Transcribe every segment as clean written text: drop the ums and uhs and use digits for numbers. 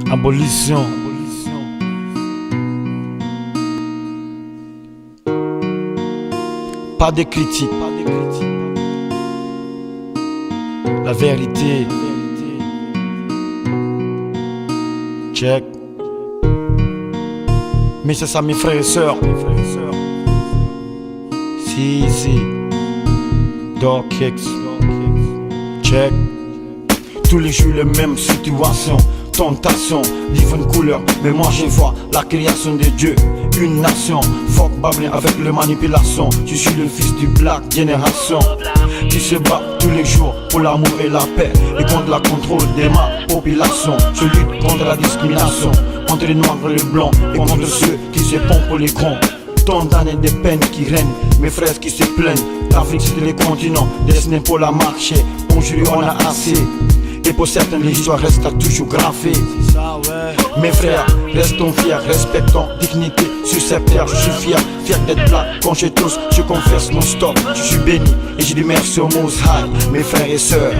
Abolition. Pas de critique. La vérité. Check. Mais c'est ça mes frères et sœurs. Si. Doc X. Check. Tous les jours les mêmes situations. Tentation, différentes couleurs, mais moi je vois la création de Dieu, une nation. Fuck babbling avec le manipulation. Je suis le fils du Black Génération qui se bat tous les jours pour l'amour et la paix et contre la contrôle de ma population. Je lutte contre la discrimination entre les noirs et les blancs et contre ceux qui se pompent pour les grands. Tant d'années de peine qui règnent, mes frères qui se plaignent. L'Afrique c'est les continents destinés pour la marche. Aujourd'hui on a assez. Et pour certains l'histoire reste toujours gravée. Mes frères, restons fiers, respectons dignité sur cette terre. Je suis fier d'être black. Quand je tousse, je confesse non stop. Je suis béni et je dis merci au Most High. Mes frères et sœurs,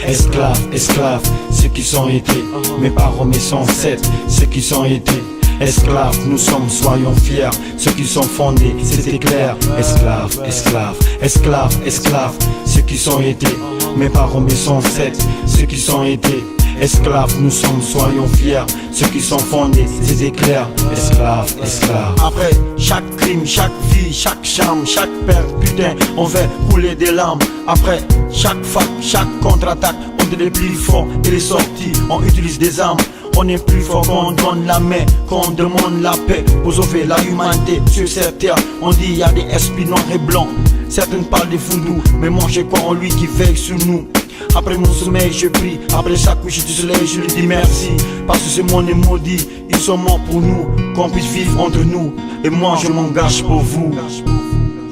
esclaves, ceux qui sont été. Mes parents, mes ancêtres, ceux qui sont été. Esclaves, nous sommes, soyons fiers. Ceux qui sont fondés, c'était clair. Esclaves, ceux qui sont été. Mes parents, mes ancêtres, ceux qui sont été. Esclaves, nous sommes, soyons fiers. Ceux qui sont fondés, c'était clair. Esclaves. Après chaque crime, chaque vie, chaque chambre, chaque père, putain, on fait couler des larmes. Après chaque fac, chaque contre-attaque, on est les plus forts et les sorties, on utilise des armes. On est plus fort quand on donne la main, quand on demande la paix pour sauver la humanité sur cette terre. On dit il y a des esprits noirs et blancs. Certains parlent des voodoo, mais moi je crois en lui qui veille sur nous. Après mon sommeil je prie, après chaque couche du soleil je lui dis merci. Parce que ce monde est maudit, ils sont morts pour nous, qu'on puisse vivre entre nous. Et moi je m'engage pour vous.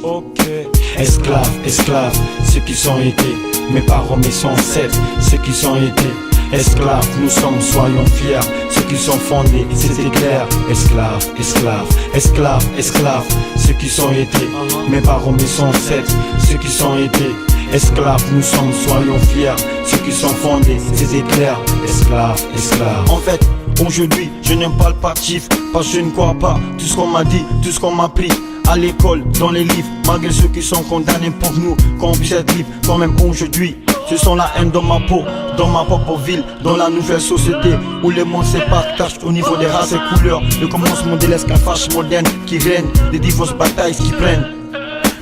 Ok. Esclaves, ceux qui sont été. Mes parents, mes ancêtres, ceux qui sont été. Esclaves, nous sommes, soyons fiers. Ceux qui sont fondés, c'était clair. Esclaves, ceux qui sont été. Mes parents, mes ancêtres, ceux qui sont été. Esclaves, nous sommes, soyons fiers. Ceux qui sont fondés, c'était clair. Esclaves. En fait, aujourd'hui, je n'aime pas le passif. Parce que je ne crois pas tout ce qu'on m'a dit, tout ce qu'on m'a pris. À l'école, dans les livres, malgré ceux qui sont condamnés pour nous, qu'on puisse être libre, quand même aujourd'hui. Ce sont la haine dans ma peau, dans ma propre ville, dans la nouvelle société où le monde se partage au niveau des races et couleurs. Le commencement de l'esclavage moderne qui règne, des diverses batailles qui prennent.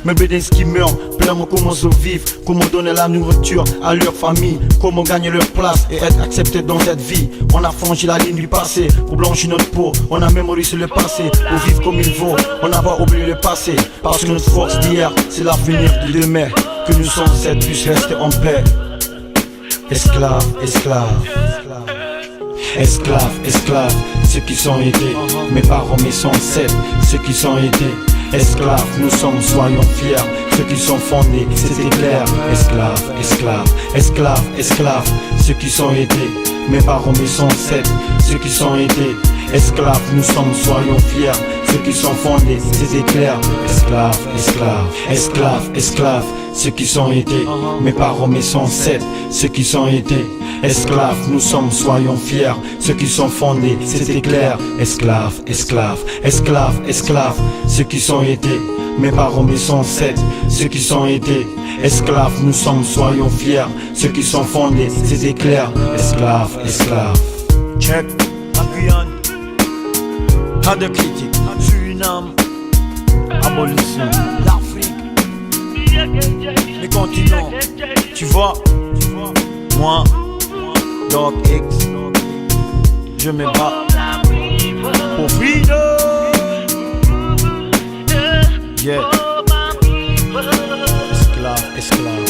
Mes bédins qui meurent, plein comment survivre, comment donner la nourriture à leur famille, comment gagner leur place et être accepté dans cette vie. On a franchi la ligne du passé pour blanchir notre peau, on a mémorisé le passé pour vivre comme il faut. On n'a pas oublié le passé parce que notre force d'hier c'est l'avenir de demain. Que nous sommes cette puisse rester en paix. Esclaves, ceux qui sont été. Mes parents, mes ancêtres, ceux qui sont été. Esclaves, nous sommes, soyons fiers. Ceux qui sont fondés, c'était clair. Esclaves, ceux qui sont été. Mes parents, mes ancêtres, ceux qui sont été. Esclaves, nous sommes, soyons fiers. Ceux qui sont fondés, c'était clair. Esclaves, ceux qui sont été. Mes parents, mes ancêtres, ceux qui sont été. Esclaves, nous sommes, soyons fiers. Ceux qui sont fondés, c'était clair. Esclaves, ceux qui sont été. Mes parents, mes ancêtres, ceux qui sont été. Esclaves, nous sommes, soyons fiers. Ceux qui sont fondés, c'était clair. Esclaves. Check, la Guyane. Pas de critique, Suriname. Abolition, l'Afrique. Les continents, tu vois, moi, Doc X, je me bats pour freedom. Yeah. Esclave.